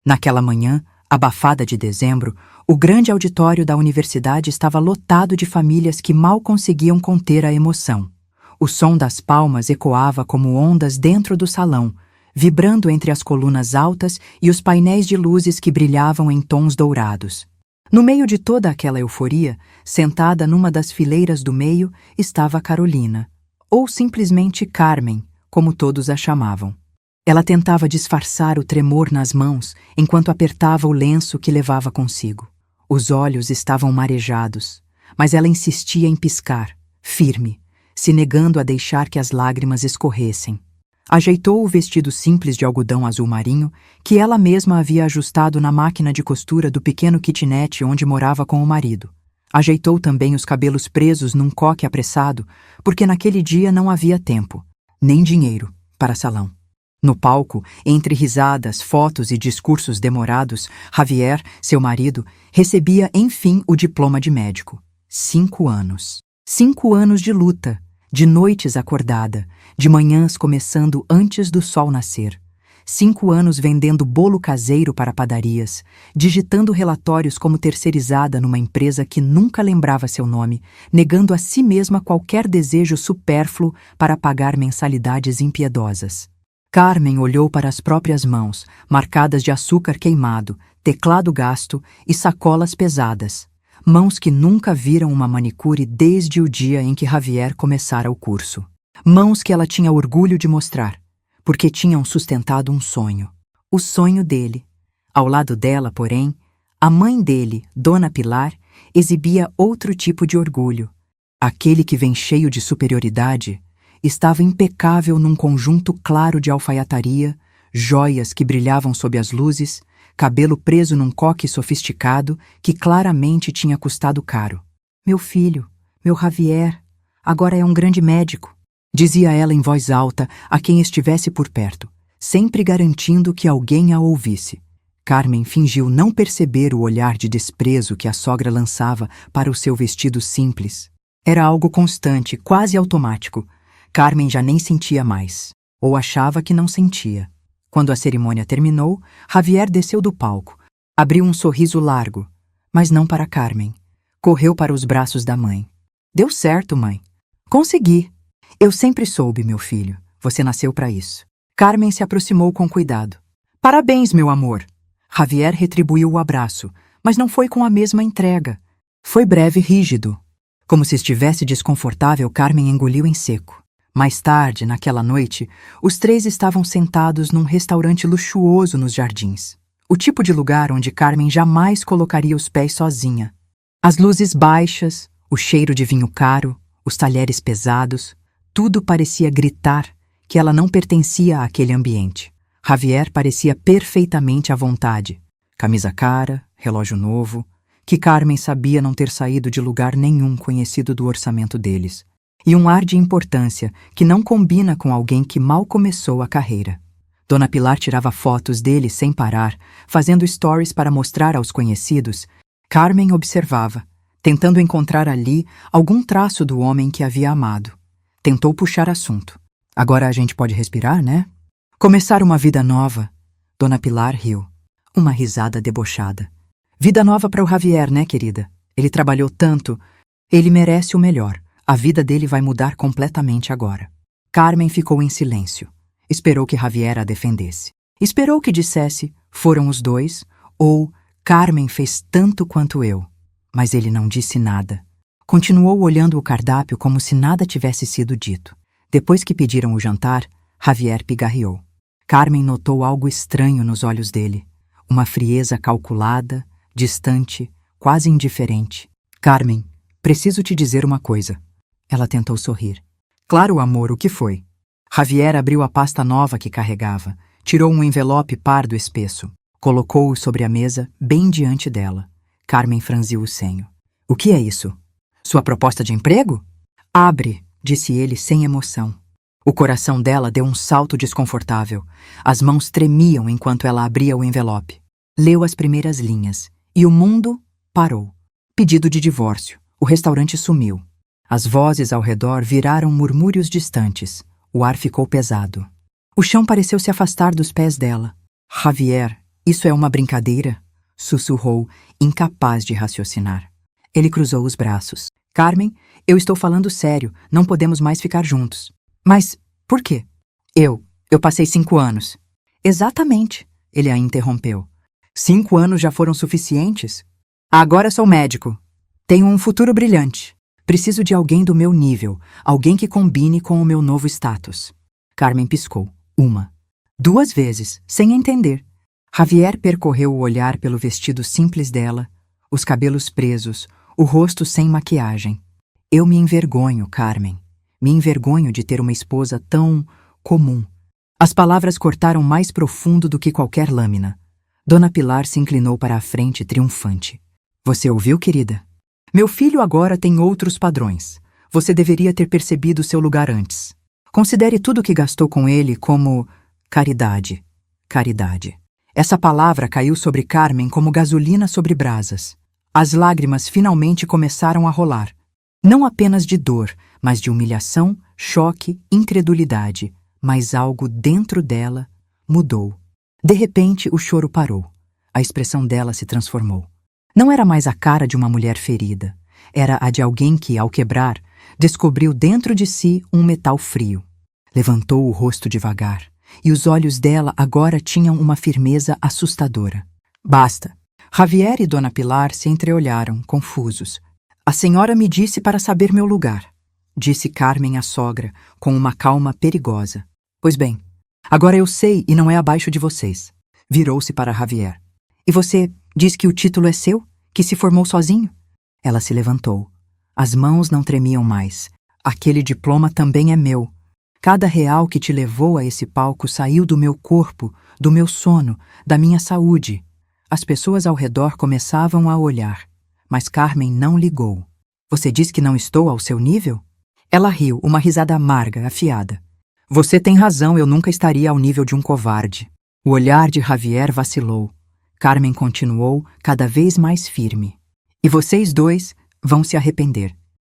Naquela manhã, abafada de dezembro, o grande auditório da universidade estava lotado de famílias que mal conseguiam conter a emoção. O som das palmas ecoava como ondas dentro do salão, vibrando entre as colunas altas e os painéis de luzes que brilhavam em tons dourados. No meio de toda aquela euforia, sentada numa das fileiras do meio, estava Carolina, ou simplesmente Carmen, como todos a chamavam. Ela tentava disfarçar o tremor nas mãos enquanto apertava o lenço que levava consigo. Os olhos estavam marejados, mas ela insistia em piscar, firme, se negando a deixar que as lágrimas escorressem. Ajeitou o vestido simples de algodão azul marinho que ela mesma havia ajustado na máquina de costura do pequeno kitnet onde morava com o marido. Ajeitou também os cabelos presos num coque apressado, porque naquele dia não havia tempo, nem dinheiro, para salão. No palco, entre risadas, fotos e discursos demorados, Javier, seu marido, recebia enfim o diploma de médico. 5 anos. 5 anos de luta, de noites acordada, de manhãs começando antes do sol nascer. 5 anos vendendo bolo caseiro para padarias, digitando relatórios como terceirizada numa empresa que nunca lembrava seu nome, negando a si mesma qualquer desejo supérfluo para pagar mensalidades impiedosas. Carmen olhou para as próprias mãos, marcadas de açúcar queimado, teclado gasto e sacolas pesadas. Mãos que nunca viram uma manicure desde o dia em que Javier começara o curso. Mãos que ela tinha orgulho de mostrar, porque tinham sustentado um sonho. O sonho dele. Ao lado dela, porém, a mãe dele, Dona Pilar, exibia outro tipo de orgulho. Aquele que vem cheio de superioridade estava impecável num conjunto claro de alfaiataria, joias que brilhavam sob as luzes, cabelo preso num coque sofisticado que claramente tinha custado caro. Meu filho, meu Javier, agora é um grande médico, dizia ela em voz alta a quem estivesse por perto, sempre garantindo que alguém a ouvisse. Carmen fingiu não perceber o olhar de desprezo que a sogra lançava para o seu vestido simples. Era algo constante, quase automático. Carmen já nem sentia mais, ou achava que não sentia. Quando a cerimônia terminou, Javier desceu do palco, abriu um sorriso largo, mas não para Carmen. Correu para os braços da mãe. Deu certo, mãe. Consegui. Eu sempre soube, meu filho. Você nasceu para isso. Carmen se aproximou com cuidado. Parabéns, meu amor. Javier retribuiu o abraço, mas não foi com a mesma entrega. Foi breve e rígido. Como se estivesse desconfortável, Carmen engoliu em seco. Mais tarde, naquela noite, os 3 estavam sentados num restaurante luxuoso nos jardins. O tipo de lugar onde Carmen jamais colocaria os pés sozinha. As luzes baixas, o cheiro de vinho caro, os talheres pesados, tudo parecia gritar que ela não pertencia àquele ambiente. Javier parecia perfeitamente à vontade. Camisa cara, relógio novo, que Carmen sabia não ter saído de lugar nenhum conhecido do orçamento deles. E um ar de importância que não combina com alguém que mal começou a carreira. Dona Pilar tirava fotos dele sem parar, fazendo stories para mostrar aos conhecidos. Carmen observava, tentando encontrar ali algum traço do homem que havia amado. Tentou puxar assunto. Agora a gente pode respirar, né? Começar uma vida nova. Dona Pilar riu. Uma risada debochada. Vida nova para o Javier, né, querida? Ele trabalhou tanto. Ele merece o melhor. A vida dele vai mudar completamente agora. Carmen ficou em silêncio. Esperou que Javier a defendesse. Esperou que dissesse, foram os dois, ou Carmen fez tanto quanto eu. Mas ele não disse nada. Continuou olhando o cardápio como se nada tivesse sido dito. Depois que pediram o jantar, Javier pigarreou. Carmen notou algo estranho nos olhos dele. Uma frieza calculada, distante, quase indiferente. Carmen, preciso te dizer uma coisa. Ela tentou sorrir. Claro, amor, o que foi? Javier abriu a pasta nova que carregava, tirou um envelope pardo espesso, colocou-o sobre a mesa, bem diante dela. Carmen franziu o senho. O que é isso? Sua proposta de emprego? Abre, disse ele sem emoção. O coração dela deu um salto desconfortável. As mãos tremiam enquanto ela abria o envelope. Leu as primeiras linhas, e o mundo parou. Pedido de divórcio. O restaurante sumiu. As vozes ao redor viraram murmúrios distantes. O ar ficou pesado. O chão pareceu se afastar dos pés dela. Javier, Isso é uma brincadeira? Sussurrou, incapaz de raciocinar. Ele cruzou os braços. Carmen, eu estou falando sério, não podemos mais ficar juntos. Mas por quê? Eu passei 5 anos. Exatamente, ele a interrompeu. 5 anos já foram suficientes? Agora sou médico. Tenho um futuro brilhante. Preciso de alguém do meu nível, alguém que combine com o meu novo status. Carmen piscou. 1, 2 vezes, sem entender. Javier percorreu o olhar pelo vestido simples dela, os cabelos presos, o rosto sem maquiagem. Eu me envergonho, Carmen. Me envergonho de ter uma esposa tão comum. As palavras cortaram mais profundo do que qualquer lâmina. Dona Pilar se inclinou para a frente, triunfante. Você ouviu, querida? Meu filho agora tem outros padrões. Você deveria ter percebido seu lugar antes. Considere tudo o que gastou com ele como caridade. Caridade. Essa palavra caiu sobre Carmen como gasolina sobre brasas. As lágrimas finalmente começaram a rolar. Não apenas de dor, mas de humilhação, choque, incredulidade. Mas algo dentro dela mudou. De repente, o choro parou. A expressão dela se transformou. Não era mais a cara de uma mulher ferida. Era a de alguém que, ao quebrar, descobriu dentro de si um metal frio. Levantou o rosto devagar, e os olhos dela agora tinham uma firmeza assustadora. Basta. Javier e Dona Pilar se entreolharam, confusos. A senhora me disse para saber meu lugar, disse Carmen à sogra, com uma calma perigosa. Pois bem, agora eu sei e não é abaixo de vocês. Virou-se para Javier. E você diz que o título é seu? Que se formou sozinho? Ela se levantou. As mãos não tremiam mais. Aquele diploma também é meu. Cada real que te levou a esse palco saiu do meu corpo, do meu sono, da minha saúde. As pessoas ao redor começavam a olhar, mas Carmen não ligou. Você diz que não estou ao seu nível? Ela riu, uma risada amarga, afiada. Você tem razão, eu nunca estaria ao nível de um covarde. O olhar de Javier vacilou. Carmen continuou, cada vez mais firme. E vocês dois vão se arrepender.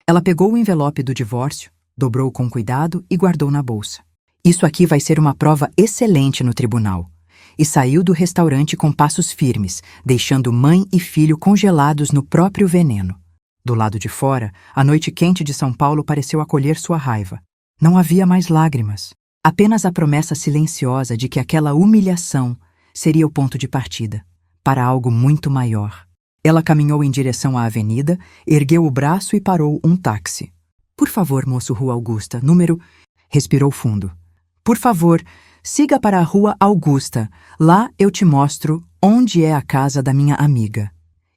Ela pegou o envelope do divórcio, dobrou com cuidado e guardou na bolsa. Isso aqui vai ser uma prova excelente no tribunal. E saiu do restaurante com passos firmes, deixando mãe e filho congelados no próprio veneno. Do lado de fora, a noite quente de São Paulo pareceu acolher sua raiva. Não havia mais lágrimas, apenas a promessa silenciosa de que aquela humilhação seria o ponto de partida, para algo muito maior. Ela caminhou em direção à avenida, ergueu o braço e parou um táxi. Por favor, moço, Rua Augusta, número... Respirou fundo. Por favor, siga para a Rua Augusta. Lá eu te mostro onde é a casa da minha amiga.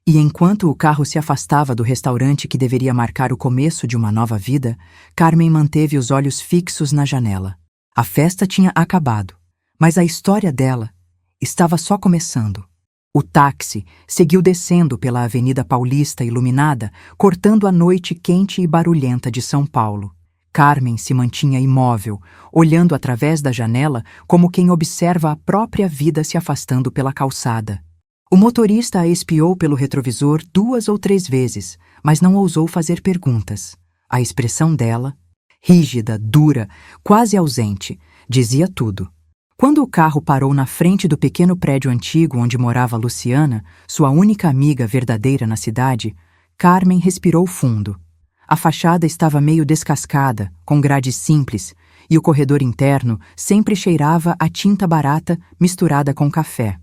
E enquanto o carro se afastava do restaurante que deveria marcar o começo de uma nova vida, Carmen manteve os olhos fixos na janela. A festa tinha acabado, mas a história dela estava só começando. O táxi seguiu descendo pela Avenida Paulista iluminada, cortando a noite quente e barulhenta de São Paulo. Carmen se mantinha imóvel, olhando através da janela como quem observa a própria vida se afastando pela calçada. O motorista a espiou pelo retrovisor 2 ou 3 vezes, mas não ousou fazer perguntas. A expressão dela, rígida, dura, quase ausente, dizia tudo. Quando o carro parou na frente do pequeno prédio antigo onde morava Luciana, sua única amiga verdadeira na cidade, Carmen respirou fundo. A fachada estava meio descascada, com grades simples, e o corredor interno sempre cheirava a tinta barata misturada com café.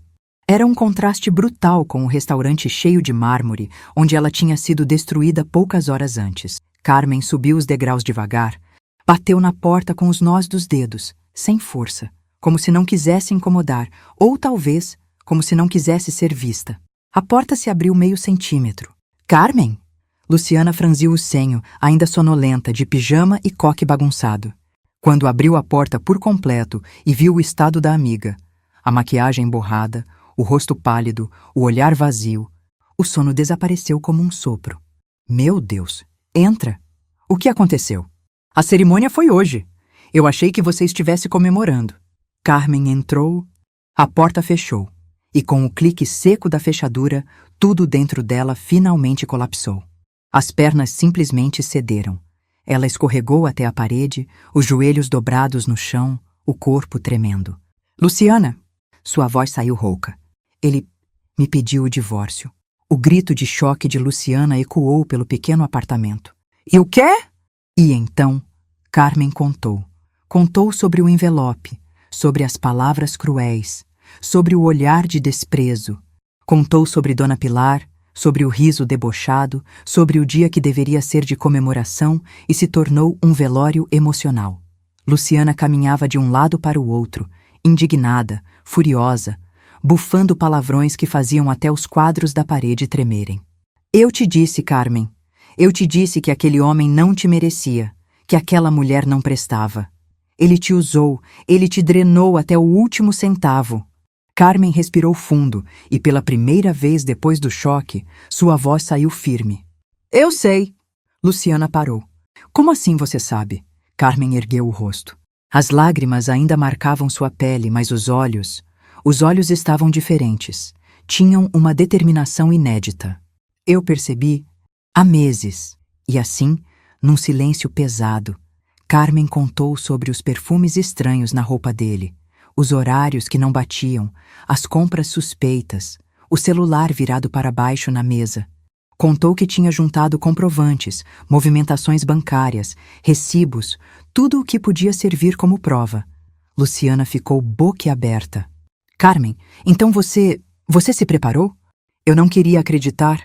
Era um contraste brutal com o restaurante cheio de mármore, onde ela tinha sido destruída poucas horas antes. Carmen subiu os degraus devagar, bateu na porta com os nós dos dedos, sem força, como se não quisesse incomodar, ou talvez como se não quisesse ser vista. A porta se abriu meio centímetro. Carmen? Luciana franziu o senho, ainda sonolenta, de pijama e coque bagunçado. Quando abriu a porta por completo e viu o estado da amiga, a maquiagem borrada, o rosto pálido, o olhar vazio, o sono desapareceu como um sopro. Meu Deus! Entra! O que aconteceu? A cerimônia foi hoje. Eu achei que você estivesse comemorando. Carmen entrou, a porta fechou, e com o clique seco da fechadura, tudo dentro dela finalmente colapsou. As pernas simplesmente cederam. Ela escorregou até a parede, os joelhos dobrados no chão, o corpo tremendo. Luciana! Sua voz saiu rouca. Ele me pediu o divórcio. O grito de choque de Luciana ecoou pelo pequeno apartamento. E o quê? E então, Carmen contou. Contou sobre o envelope, sobre as palavras cruéis, sobre o olhar de desprezo. Contou sobre Dona Pilar, sobre o riso debochado, sobre o dia que deveria ser de comemoração e se tornou um velório emocional. Luciana caminhava de um lado para o outro, indignada, furiosa, bufando palavrões que faziam até os quadros da parede tremerem. Eu te disse, Carmen. Eu te disse que aquele homem não te merecia, que aquela mulher não prestava. Ele te usou, ele te drenou até o último centavo. Carmen respirou fundo e, pela primeira vez depois do choque, sua voz saiu firme. Eu sei. Luciana parou. Como assim você sabe? Carmen ergueu o rosto. As lágrimas ainda marcavam sua pele, mas os olhos estavam diferentes. Tinham uma determinação inédita. Eu percebi há meses. E assim, num silêncio pesado, Carmen contou sobre os perfumes estranhos na roupa dele, os horários que não batiam, as compras suspeitas, o celular virado para baixo na mesa. Contou que tinha juntado comprovantes, movimentações bancárias, recibos, tudo o que podia servir como prova. Luciana ficou boquiaberta. Carmen, então você se preparou? Eu não queria acreditar,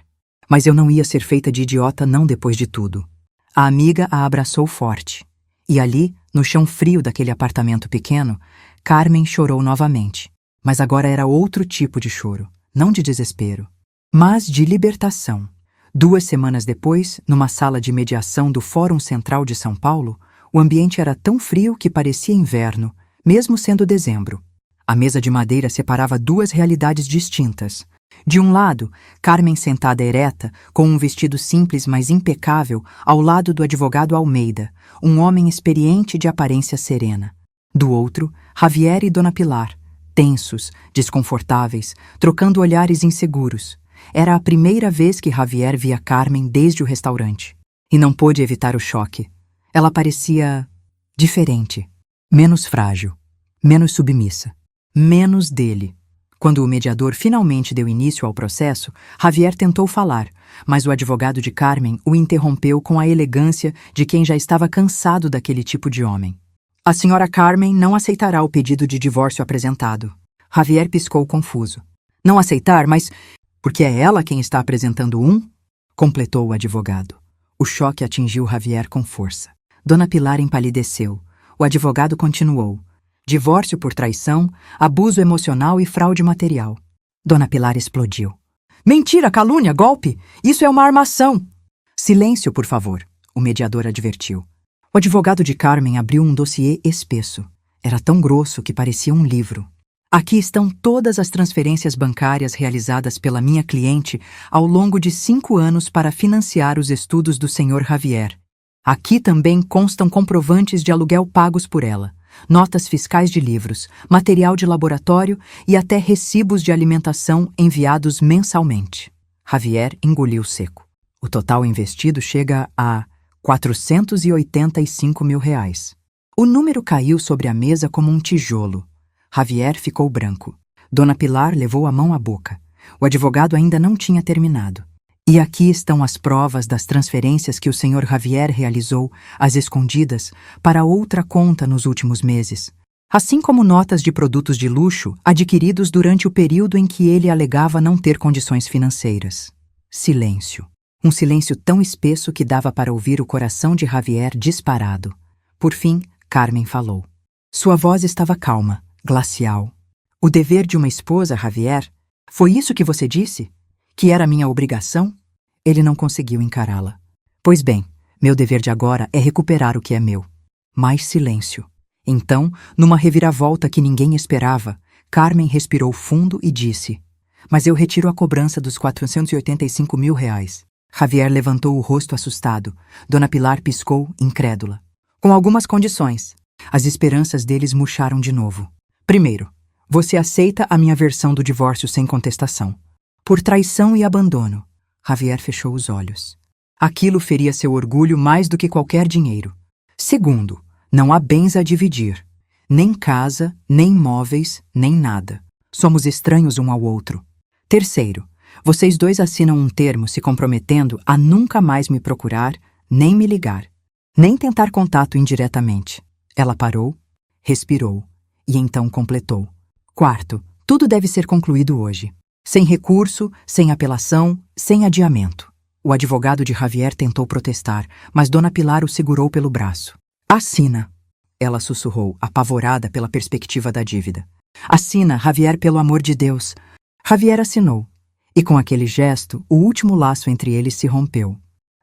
mas eu não ia ser feita de idiota não depois de tudo. A amiga a abraçou forte. E ali, no chão frio daquele apartamento pequeno, Carmen chorou novamente. Mas agora era outro tipo de choro, não de desespero, mas de libertação. 2 semanas depois, numa sala de mediação do Fórum Central de São Paulo, o ambiente era tão frio que parecia inverno, mesmo sendo dezembro. A mesa de madeira separava 2 realidades distintas. De um lado, Carmen sentada ereta, com um vestido simples mas impecável, ao lado do advogado Almeida, um homem experiente de aparência serena. Do outro, Javier e Dona Pilar, tensos, desconfortáveis, trocando olhares inseguros. Era a primeira vez que Javier via Carmen desde o restaurante. E não pôde evitar o choque. Ela parecia diferente, menos frágil, menos submissa, menos dele. Quando o mediador finalmente deu início ao processo, Javier tentou falar, mas o advogado de Carmen o interrompeu com a elegância de quem já estava cansado daquele tipo de homem. A senhora Carmen não aceitará o pedido de divórcio apresentado. Javier piscou confuso. Não aceitar, mas porque é ela quem está apresentando um? Completou o advogado. O choque atingiu Javier com força. Dona Pilar empalideceu. O advogado continuou. Divórcio por traição, abuso emocional e fraude material. Dona Pilar explodiu. Mentira, calúnia, golpe! Isso é uma armação! Silêncio, por favor, o mediador advertiu. O advogado de Carmen abriu um dossiê espesso. Era tão grosso que parecia um livro. Aqui estão todas as transferências bancárias realizadas pela minha cliente ao longo de 5 anos para financiar os estudos do Sr. Javier. Aqui também constam comprovantes de aluguel pagos por ela, notas fiscais de livros, material de laboratório e até recibos de alimentação enviados mensalmente. Javier engoliu seco. O total investido chega a R$ 485 mil. O número caiu sobre a mesa como um tijolo. Javier ficou branco. Dona Pilar levou a mão à boca. O advogado ainda não tinha terminado. E aqui estão as provas das transferências que o Sr. Javier realizou, às escondidas, para outra conta nos últimos meses, assim como notas de produtos de luxo adquiridos durante o período em que ele alegava não ter condições financeiras. Silêncio. Um silêncio tão espesso que dava para ouvir o coração de Javier disparado. Por fim, Carmen falou. Sua voz estava calma, glacial. O dever de uma esposa, Javier? Foi isso que você disse? Que era minha obrigação? Ele não conseguiu encará-la. Pois bem, meu dever de agora é recuperar o que é meu. Mais silêncio. Então, numa reviravolta que ninguém esperava, Carmen respirou fundo e disse: Mas eu retiro a cobrança dos R$ 485 mil. Javier levantou o rosto assustado. Dona Pilar piscou, incrédula. Com algumas condições. As esperanças deles murcharam de novo. Primeiro, você aceita a minha versão do divórcio sem contestação. Por traição e abandono. Javier fechou os olhos. Aquilo feria seu orgulho mais do que qualquer dinheiro. Segundo, não há bens a dividir. Nem casa, nem móveis, nem nada. Somos estranhos um ao outro. Terceiro, vocês dois assinam um termo se comprometendo a nunca mais me procurar, nem me ligar, nem tentar contato indiretamente. Ela parou, respirou e então completou. Quarto, tudo deve ser concluído hoje. Sem recurso, sem apelação, sem adiamento. O advogado de Javier tentou protestar, mas Dona Pilar o segurou pelo braço. Assina, ela sussurrou, apavorada pela perspectiva da dívida. Assina, Javier, pelo amor de Deus. Javier assinou. E com aquele gesto, o último laço entre eles se rompeu.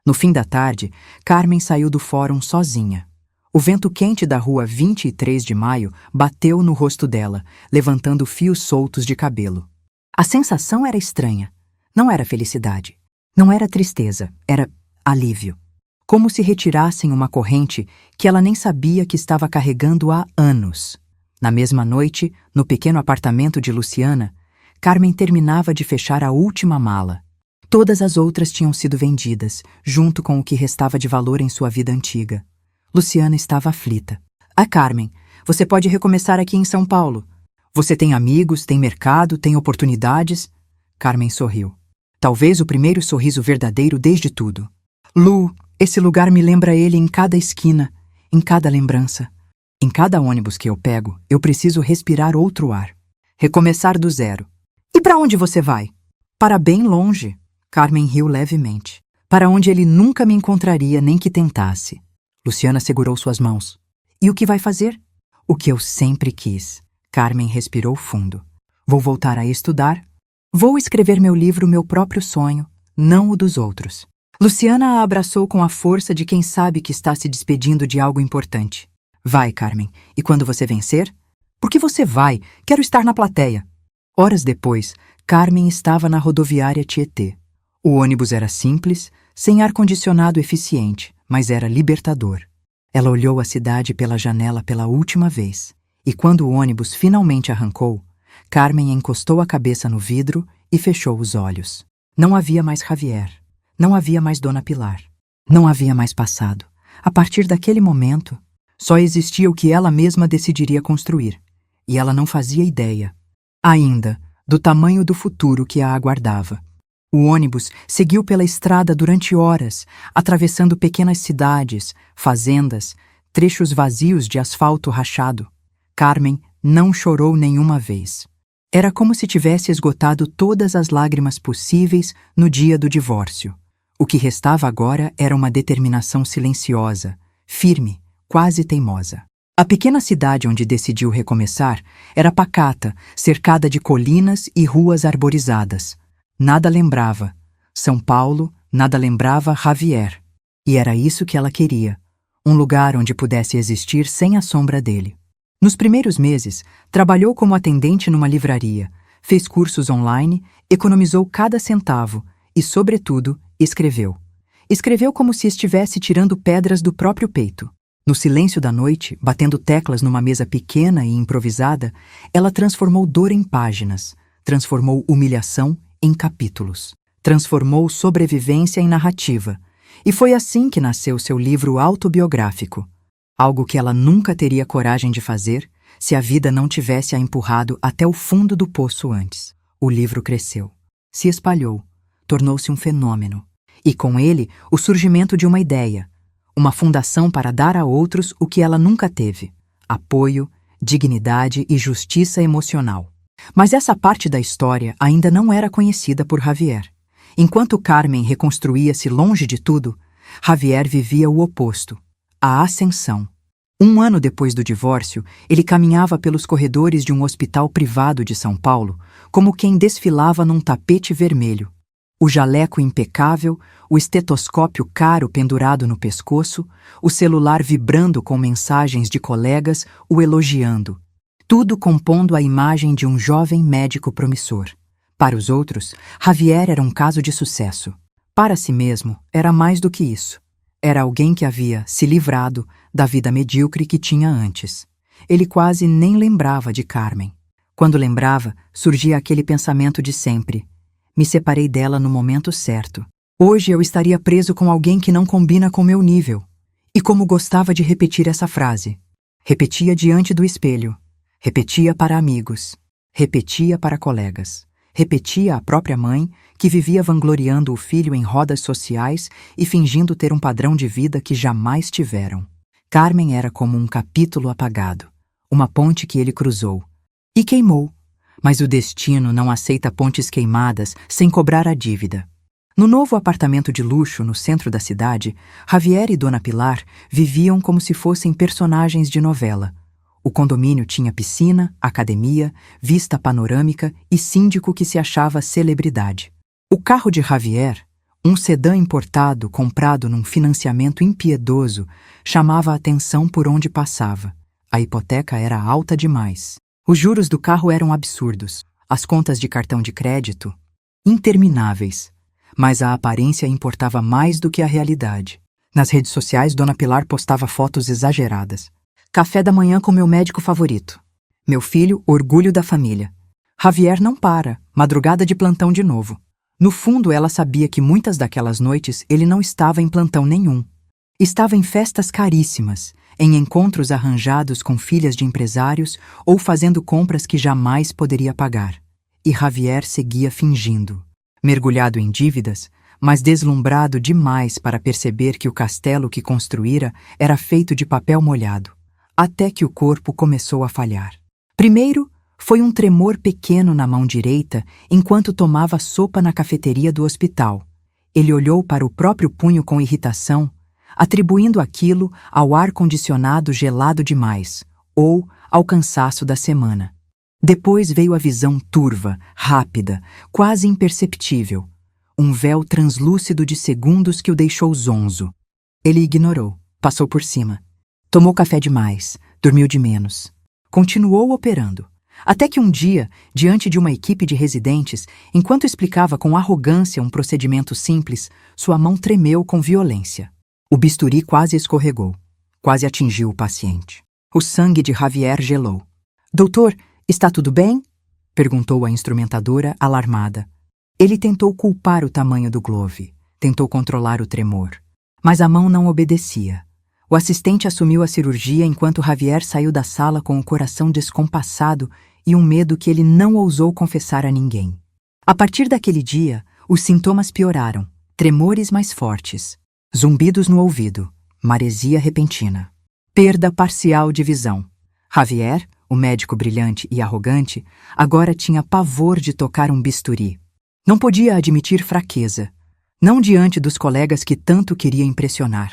No fim da tarde, Carmen saiu do fórum sozinha. O vento quente da rua 23 de Maio bateu no rosto dela, levantando fios soltos de cabelo. A sensação era estranha. Não era felicidade. Não era tristeza. Era alívio. Como se retirassem uma corrente que ela nem sabia que estava carregando há anos. Na mesma noite, no pequeno apartamento de Luciana, Carmen terminava de fechar a última mala. Todas as outras tinham sido vendidas, junto com o que restava de valor em sua vida antiga. Luciana estava aflita. Carmen, você pode recomeçar aqui em São Paulo. Você tem amigos, tem mercado, tem oportunidades. Carmen sorriu. Talvez o primeiro sorriso verdadeiro desde tudo. Lu, esse lugar me lembra ele em cada esquina, em cada lembrança. Em cada ônibus que eu pego, eu preciso respirar outro ar. Recomeçar do zero. E para onde você vai? Para bem longe. Carmen riu levemente. Para onde ele nunca me encontraria nem que tentasse. Luciana segurou suas mãos. E o que vai fazer? O que eu sempre quis. Carmen respirou fundo. Vou voltar a estudar. Vou escrever meu livro, meu próprio sonho, não o dos outros. Luciana a abraçou com a força de quem sabe que está se despedindo de algo importante. Vai, Carmen. E quando você vencer? Por que você vai? Quero estar na plateia. Horas depois, Carmen estava na rodoviária Tietê. O ônibus era simples, sem ar-condicionado eficiente, mas era libertador. Ela olhou a cidade pela janela pela última vez. E quando o ônibus finalmente arrancou, Carmen encostou a cabeça no vidro e fechou os olhos. Não havia mais Javier. Não havia mais Dona Pilar. Não havia mais passado. A partir daquele momento, só existia o que ela mesma decidiria construir. E ela não fazia ideia, ainda, do tamanho do futuro que a aguardava. O ônibus seguiu pela estrada durante horas, atravessando pequenas cidades, fazendas, trechos vazios de asfalto rachado. Carmen não chorou nenhuma vez. Era como se tivesse esgotado todas as lágrimas possíveis no dia do divórcio. O que restava agora era uma determinação silenciosa, firme, quase teimosa. A pequena cidade onde decidiu recomeçar era pacata, cercada de colinas e ruas arborizadas. Nada lembrava São Paulo, nada lembrava Javier. E era isso que ela queria, um lugar onde pudesse existir sem a sombra dele. Nos primeiros meses, trabalhou como atendente numa livraria, fez cursos online, economizou cada centavo e, sobretudo, escreveu. Escreveu como se estivesse tirando pedras do próprio peito. No silêncio da noite, batendo teclas numa mesa pequena e improvisada, ela transformou dor em páginas, transformou humilhação em capítulos, transformou sobrevivência em narrativa. E foi assim que nasceu seu livro autobiográfico. Algo que ela nunca teria coragem de fazer se a vida não tivesse a empurrado até o fundo do poço antes. O livro cresceu, se espalhou, tornou-se um fenômeno. E com ele, o surgimento de uma ideia, uma fundação para dar a outros o que ela nunca teve: apoio, dignidade e justiça emocional. Mas essa parte da história ainda não era conhecida por Javier. Enquanto Carmen reconstruía-se longe de tudo, Javier vivia o oposto, a ascensão. 1 ano depois do divórcio, ele caminhava pelos corredores de um hospital privado de São Paulo, como quem desfilava num tapete vermelho. O jaleco impecável, o estetoscópio caro pendurado no pescoço, o celular vibrando com mensagens de colegas o elogiando. Tudo compondo a imagem de um jovem médico promissor. Para os outros, Javier era um caso de sucesso. Para si mesmo, era mais do que isso. Era alguém que havia se livrado da vida medíocre que tinha antes. Ele quase nem lembrava de Carmen. Quando lembrava, surgia aquele pensamento de sempre: me separei dela no momento certo. Hoje eu estaria preso com alguém que não combina com meu nível. E como gostava de repetir essa frase. Repetia diante do espelho. Repetia para amigos. Repetia para colegas. Repetia à própria mãe, que vivia vangloriando o filho em rodas sociais e fingindo ter um padrão de vida que jamais tiveram. Carmen era como um capítulo apagado, uma ponte que ele cruzou. E queimou. Mas o destino não aceita pontes queimadas sem cobrar a dívida. No novo apartamento de luxo no centro da cidade, Javier e Dona Pilar viviam como se fossem personagens de novela. O condomínio tinha piscina, academia, vista panorâmica e síndico que se achava celebridade. O carro de Javier, um sedã importado comprado num financiamento impiedoso, chamava a atenção por onde passava. A hipoteca era alta demais. Os juros do carro eram absurdos, as contas de cartão de crédito, intermináveis. Mas a aparência importava mais do que a realidade. Nas redes sociais, Dona Pilar postava fotos exageradas. Café da manhã com meu médico favorito. Meu filho, orgulho da família. Javier não para, madrugada de plantão de novo. No fundo, ela sabia que muitas daquelas noites ele não estava em plantão nenhum. Estava em festas caríssimas, em encontros arranjados com filhas de empresários ou fazendo compras que jamais poderia pagar. E Javier seguia fingindo. Mergulhado em dívidas, mas deslumbrado demais para perceber que o castelo que construíra era feito de papel molhado, até que o corpo começou a falhar. Primeiro, foi um tremor pequeno na mão direita enquanto tomava sopa na cafeteria do hospital. Ele olhou para o próprio punho com irritação, atribuindo aquilo ao ar-condicionado gelado demais, ou ao cansaço da semana. Depois veio a visão turva, rápida, quase imperceptível. Um véu translúcido de segundos que o deixou zonzo. Ele ignorou, passou por cima. Tomou café demais, dormiu de menos. Continuou operando. Até que um dia, diante de uma equipe de residentes, enquanto explicava com arrogância um procedimento simples, sua mão tremeu com violência. O bisturi quase escorregou. Quase atingiu o paciente. O sangue de Javier gelou. Doutor, está tudo bem? Perguntou a instrumentadora, alarmada. Ele tentou culpar o tamanho do glove, tentou controlar o tremor. Mas a mão não obedecia. O assistente assumiu a cirurgia enquanto Javier saiu da sala com o coração descompassado e um medo que ele não ousou confessar a ninguém. A partir daquele dia, os sintomas pioraram, tremores mais fortes, zumbidos no ouvido, maresia repentina, perda parcial de visão. Javier, o médico brilhante e arrogante, agora tinha pavor de tocar um bisturi. Não podia admitir fraqueza, não diante dos colegas que tanto queria impressionar,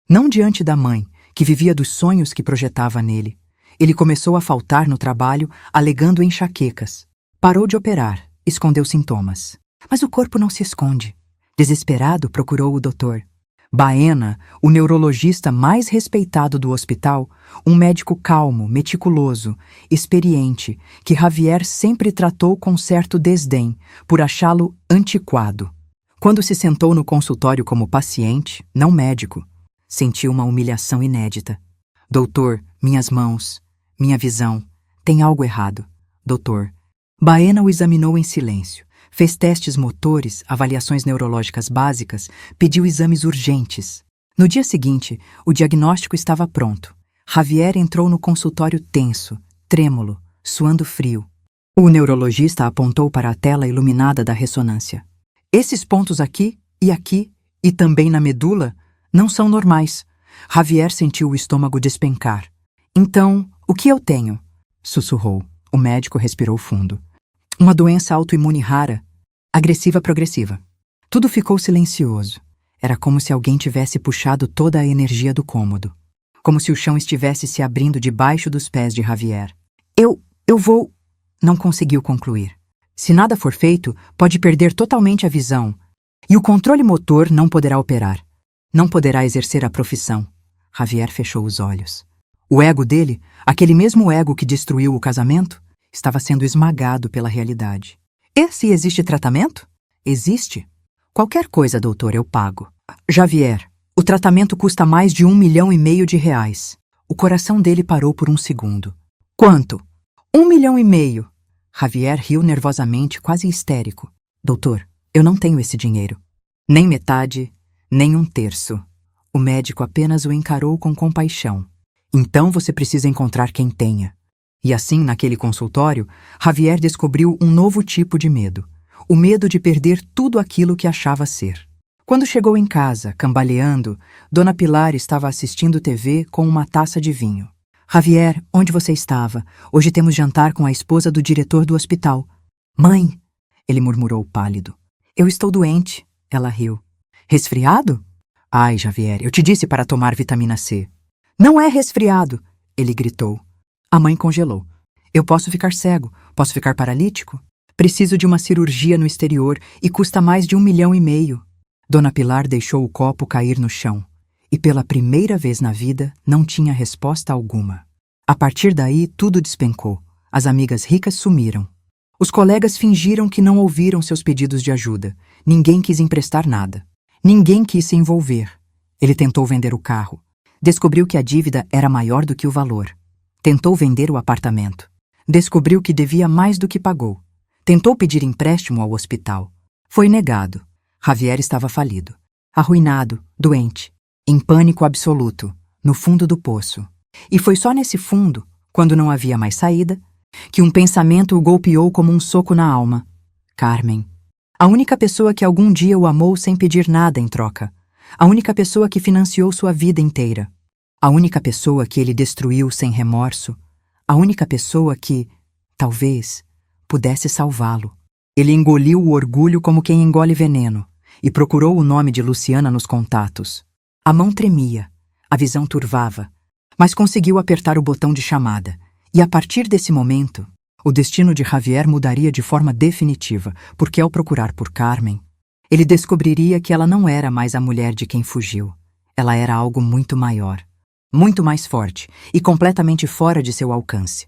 não diante da mãe, que vivia dos sonhos que projetava nele. Ele começou a faltar no trabalho, alegando enxaquecas. Parou de operar, escondeu sintomas. Mas o corpo não se esconde. Desesperado, procurou o doutor. Baena, o neurologista mais respeitado do hospital, um médico calmo, meticuloso, experiente, que Javier sempre tratou com certo desdém, por achá-lo antiquado. Quando se sentou no consultório como paciente, não médico, sentiu uma humilhação inédita. Doutor, minhas mãos, minha visão, tem algo errado. Doutor. Baena o examinou em silêncio. Fez testes motores, avaliações neurológicas básicas, pediu exames urgentes. No dia seguinte, o diagnóstico estava pronto. Javier entrou no consultório tenso, trêmulo, suando frio. O neurologista apontou para a tela iluminada da ressonância. Esses pontos aqui e também na medula não são normais. Javier sentiu o estômago despencar. Então, o que eu tenho? Sussurrou. O médico respirou fundo. Uma doença autoimune rara, agressiva progressiva. Tudo ficou silencioso. Era como se alguém tivesse puxado toda a energia do cômodo. Como se o chão estivesse se abrindo debaixo dos pés de Javier. Eu vou... Não conseguiu concluir. Se nada for feito, pode perder totalmente a visão. E o controle motor não poderá operar. Não poderá exercer a profissão. Javier fechou os olhos. O ego dele, aquele mesmo ego que destruiu o casamento, estava sendo esmagado pela realidade. E se existe tratamento? Existe. Qualquer coisa, doutor, eu pago. Javier, o tratamento custa mais de R$1,5 milhão. O coração dele parou por um segundo. Quanto? R$1,5 milhão. Javier riu nervosamente, quase histérico. Doutor, eu não tenho esse dinheiro. Nem metade, nem um terço. O médico apenas o encarou com compaixão. Então você precisa encontrar quem tenha. E assim, naquele consultório, Javier descobriu um novo tipo de medo. O medo de perder tudo aquilo que achava ser. Quando chegou em casa, cambaleando, Dona Pilar estava assistindo TV com uma taça de vinho. Javier, onde você estava? Hoje temos jantar com a esposa do diretor do hospital. Mãe, ele murmurou pálido. Eu estou doente, ela riu. Resfriado? Ai, Javier, eu te disse para tomar vitamina C. Não é resfriado, ele gritou. A mãe congelou. Eu posso ficar cego, posso ficar paralítico. Preciso de uma cirurgia no exterior e custa mais de 1,5 milhão. Dona Pilar deixou o copo cair no chão e pela primeira vez na vida não tinha resposta alguma. A partir daí tudo despencou. As amigas ricas sumiram. Os colegas fingiram que não ouviram seus pedidos de ajuda. Ninguém quis emprestar nada. Ninguém quis se envolver. Ele tentou vender o carro. Descobriu que a dívida era maior do que o valor. Tentou vender o apartamento. Descobriu que devia mais do que pagou. Tentou pedir empréstimo ao hospital. Foi negado. Javier estava falido. Arruinado, doente, em pânico absoluto, no fundo do poço. E foi só nesse fundo, quando não havia mais saída, que um pensamento o golpeou como um soco na alma. Carmen. A única pessoa que algum dia o amou sem pedir nada em troca. A única pessoa que financiou sua vida inteira. A única pessoa que ele destruiu sem remorso. A única pessoa que, talvez, pudesse salvá-lo. Ele engoliu o orgulho como quem engole veneno e procurou o nome de Luciana nos contatos. A mão tremia, a visão turvava, mas conseguiu apertar o botão de chamada. E a partir desse momento, o destino de Javier mudaria de forma definitiva, porque ao procurar por Carmen, ele descobriria que ela não era mais a mulher de quem fugiu. Ela era algo muito maior, muito mais forte e completamente fora de seu alcance.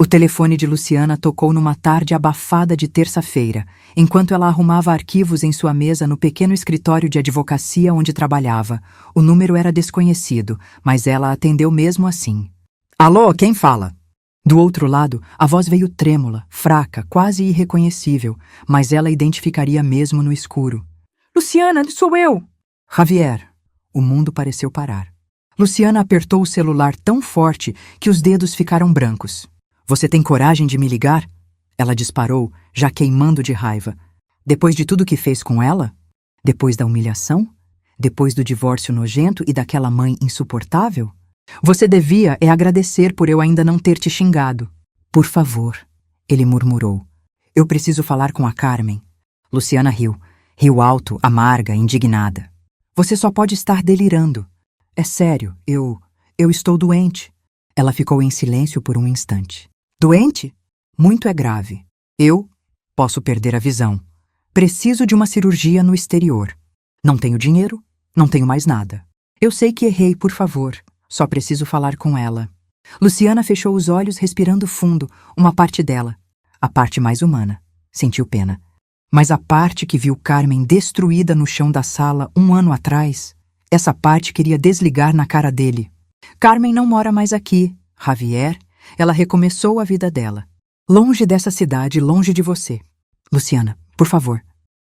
O telefone de Luciana tocou numa tarde abafada de terça-feira, enquanto ela arrumava arquivos em sua mesa no pequeno escritório de advocacia onde trabalhava. O número era desconhecido, mas ela atendeu mesmo assim. Alô, quem fala? Do outro lado, a voz veio trêmula, fraca, quase irreconhecível, mas ela identificaria mesmo no escuro. Luciana, sou eu! Javier. O mundo pareceu parar. Luciana apertou o celular tão forte que os dedos ficaram brancos. Você tem coragem de me ligar? Ela disparou, já queimando de raiva. Depois de tudo que fez com ela? Depois da humilhação? Depois do divórcio nojento e daquela mãe insuportável? Você devia agradecer por eu ainda não ter te xingado. Por favor, ele murmurou. Eu preciso falar com a Carmen. Luciana riu. Riu alto, amarga, indignada. Você só pode estar delirando. É sério, eu estou doente. Ela ficou em silêncio por um instante. Doente? Muito é grave. Eu posso perder a visão. Preciso de uma cirurgia no exterior. Não tenho dinheiro, não tenho mais nada. Eu sei que errei, por favor. Só preciso falar com ela. Luciana fechou os olhos, respirando fundo, uma parte dela. A parte mais humana. Sentiu pena. Mas a parte que viu Carmen destruída no chão da sala 1 ano atrás, essa parte queria desligar na cara dele. Carmen não mora mais aqui, Javier. Ela recomeçou a vida dela. Longe dessa cidade, longe de você. Luciana, por favor.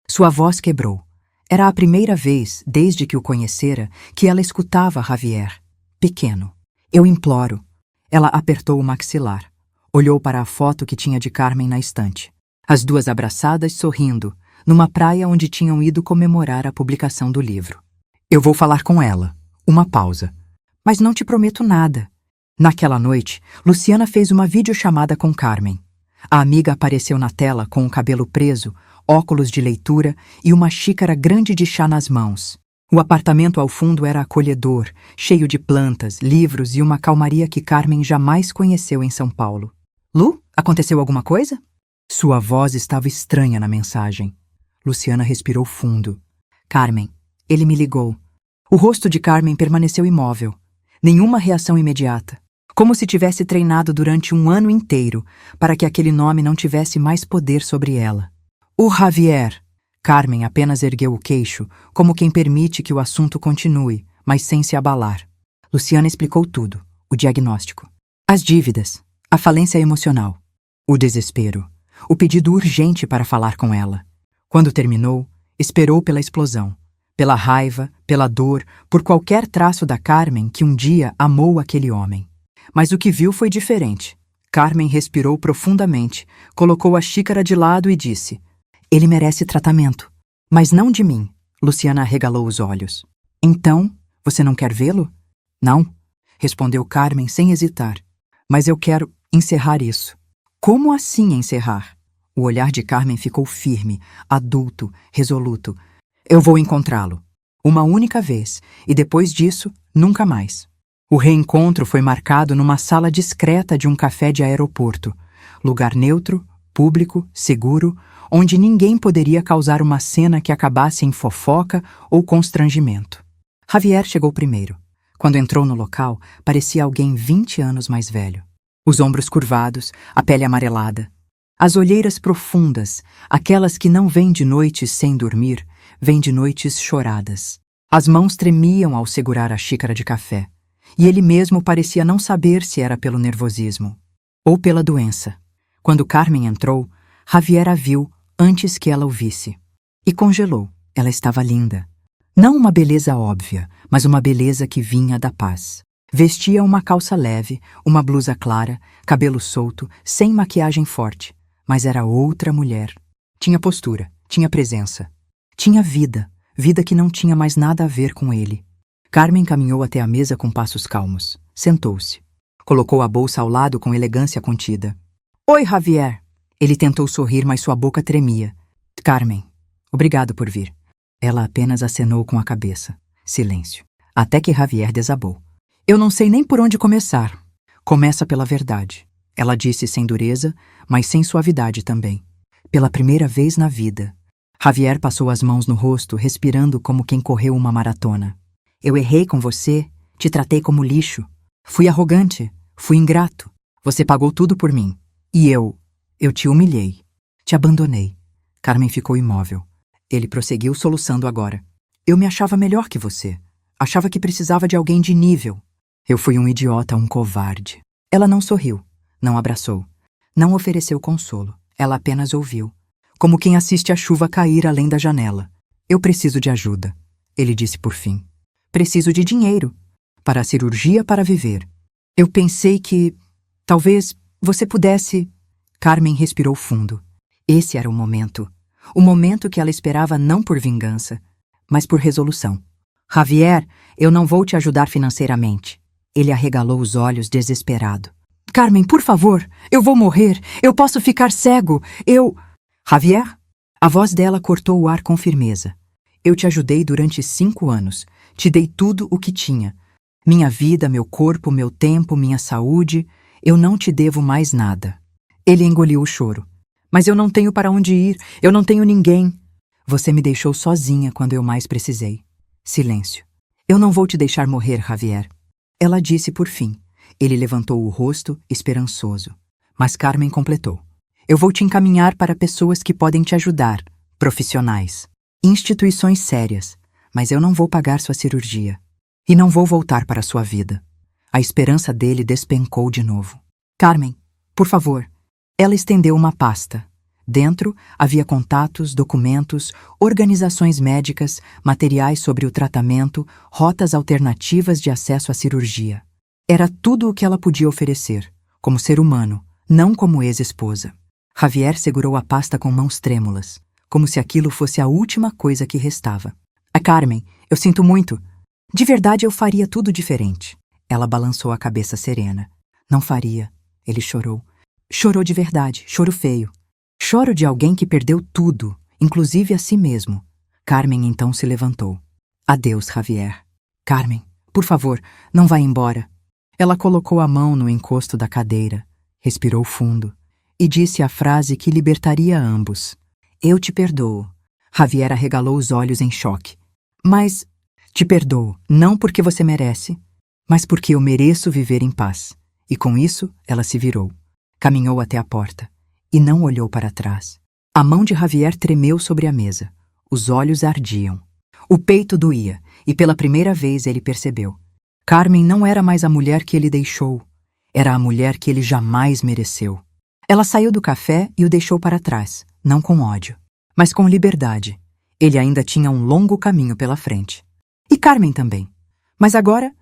Sua voz quebrou. Era a primeira vez, desde que o conhecera, que ela escutava Javier. Pequeno. Eu imploro. Ela apertou o maxilar. Olhou para a foto que tinha de Carmen na estante. As duas abraçadas, sorrindo, numa praia onde tinham ido comemorar a publicação do livro. Eu vou falar com ela. Uma pausa. Mas não te prometo nada. Naquela noite, Luciana fez uma videochamada com Carmen. A amiga apareceu na tela com o cabelo preso, óculos de leitura e uma xícara grande de chá nas mãos. O apartamento ao fundo era acolhedor, cheio de plantas, livros e uma calmaria que Carmen jamais conheceu em São Paulo. Lu, aconteceu alguma coisa? Sua voz estava estranha na mensagem. Luciana respirou fundo. Carmen, ele me ligou. O rosto de Carmen permaneceu imóvel. Nenhuma reação imediata. Como se tivesse treinado durante 1 ano inteiro para que aquele nome não tivesse mais poder sobre ela. O Javier. Carmen apenas ergueu o queixo, como quem permite que o assunto continue, mas sem se abalar. Luciana explicou tudo, o diagnóstico. As dívidas, a falência emocional, o desespero, o pedido urgente para falar com ela. Quando terminou, esperou pela explosão. Pela raiva, pela dor, por qualquer traço da Carmen que um dia amou aquele homem. Mas o que viu foi diferente. Carmen respirou profundamente, colocou a xícara de lado e disse: Ele merece tratamento. Mas não de mim. Luciana arregalou os olhos. Então, você não quer vê-lo? Não, respondeu Carmen sem hesitar. Mas eu quero encerrar isso. Como assim encerrar? O olhar de Carmen ficou firme, adulto, resoluto. Eu vou encontrá-lo. Uma única vez, e depois disso, nunca mais. O reencontro foi marcado numa sala discreta de um café de aeroporto. Lugar neutro, público, seguro, onde ninguém poderia causar uma cena que acabasse em fofoca ou constrangimento. Javier chegou primeiro. Quando entrou no local, parecia alguém 20 anos mais velho. Os ombros curvados, a pele amarelada. As olheiras profundas, aquelas que não vêm de noites sem dormir, vêm de noites choradas. As mãos tremiam ao segurar a xícara de café, e ele mesmo parecia não saber se era pelo nervosismo ou pela doença. Quando Carmen entrou, Javier a viu antes que ela o visse. E congelou. Ela estava linda. Não uma beleza óbvia, mas uma beleza que vinha da paz. Vestia uma calça leve, uma blusa clara, cabelo solto, sem maquiagem forte. Mas era outra mulher. Tinha postura, tinha presença. Tinha vida, vida que não tinha mais nada a ver com ele. Carmen caminhou até a mesa com passos calmos. Sentou-se. Colocou a bolsa ao lado com elegância contida. Oi, Javier. Ele tentou sorrir, mas sua boca tremia. Carmen, obrigado por vir. Ela apenas acenou com a cabeça. Silêncio. Até que Javier desabou. Eu não sei nem por onde começar. Começa pela verdade. Ela disse sem dureza, mas sem suavidade também. Pela primeira vez na vida. Javier passou as mãos no rosto, respirando como quem correu uma maratona. Eu errei com você, te tratei como lixo. Fui arrogante, fui ingrato. Você pagou tudo por mim. E eu te humilhei. Te abandonei. Carmen ficou imóvel. Ele prosseguiu soluçando agora. Eu me achava melhor que você. Achava que precisava de alguém de nível. Eu fui um idiota, um covarde. Ela não sorriu, não abraçou, não ofereceu consolo. Ela apenas ouviu, como quem assiste a chuva cair além da janela. Eu preciso de ajuda, ele disse por fim. Preciso de dinheiro, para a cirurgia, para viver. Eu pensei que, talvez, você pudesse... Carmen respirou fundo. Esse era o momento que ela esperava não por vingança, mas por resolução. Javier, eu não vou te ajudar financeiramente. Ele arregalou os olhos desesperado. Carmen, por favor, eu vou morrer, eu posso ficar cego, Javier? A voz dela cortou o ar com firmeza. Eu te ajudei durante 5 anos, te dei tudo o que tinha. Minha vida, meu corpo, meu tempo, minha saúde, eu não te devo mais nada. Ele engoliu o choro. Mas eu não tenho para onde ir, eu não tenho ninguém. Você me deixou sozinha quando eu mais precisei. Silêncio. Eu não vou te deixar morrer, Javier. Ela disse por fim. Ele levantou o rosto, esperançoso. Mas Carmen completou. Eu vou te encaminhar para pessoas que podem te ajudar, profissionais, instituições sérias, mas eu não vou pagar sua cirurgia. E não vou voltar para sua vida. A esperança dele despencou de novo. Carmen, por favor. Ela estendeu uma pasta. Dentro havia contatos, documentos, organizações médicas, materiais sobre o tratamento, rotas alternativas de acesso à cirurgia. Era tudo o que ela podia oferecer, como ser humano, não como ex-esposa. Javier segurou a pasta com mãos trêmulas, como se aquilo fosse a última coisa que restava. Carmen, eu sinto muito. De verdade eu faria tudo diferente. Ela balançou a cabeça serena. Não faria. Ele chorou. Chorou de verdade, choro feio. Choro de alguém que perdeu tudo, inclusive a si mesmo. Carmen então se levantou. Adeus, Javier. Carmen, por favor, não vá embora. Ela colocou a mão no encosto da cadeira, respirou fundo e disse a frase que libertaria ambos. Eu te perdoo. Javier arregalou os olhos em choque. Mas te perdoo, não porque você merece, mas porque eu mereço viver em paz. E com isso, ela se virou. Caminhou até a porta e não olhou para trás. A mão de Javier tremeu sobre a mesa. Os olhos ardiam. O peito doía e pela primeira vez ele percebeu. Carmen não era mais a mulher que ele deixou. Era a mulher que ele jamais mereceu. Ela saiu do café e o deixou para trás, não com ódio, mas com liberdade. Ele ainda tinha um longo caminho pela frente. E Carmen também. Mas agora,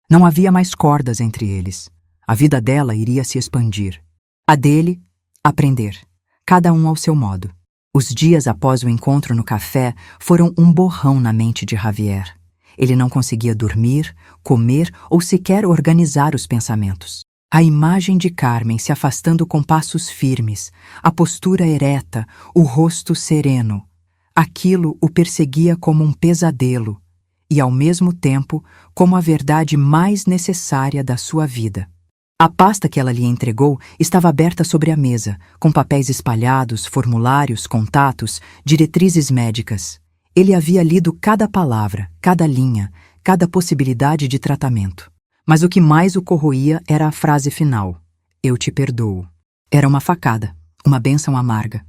não havia mais cordas entre eles. A vida dela iria se expandir. A dele, aprender. Cada um ao seu modo. Os dias após o encontro no café foram um borrão na mente de Javier. Ele não conseguia dormir, comer ou sequer organizar os pensamentos. A imagem de Carmen se afastando com passos firmes, a postura ereta, o rosto sereno. Aquilo o perseguia como um pesadelo e, ao mesmo tempo, como a verdade mais necessária da sua vida. A pasta que ela lhe entregou estava aberta sobre a mesa, com papéis espalhados, formulários, contatos, diretrizes médicas. Ele havia lido cada palavra, cada linha, cada possibilidade de tratamento. Mas o que mais o corroía era a frase final: "Eu te perdoo". Era uma facada, uma bênção amarga,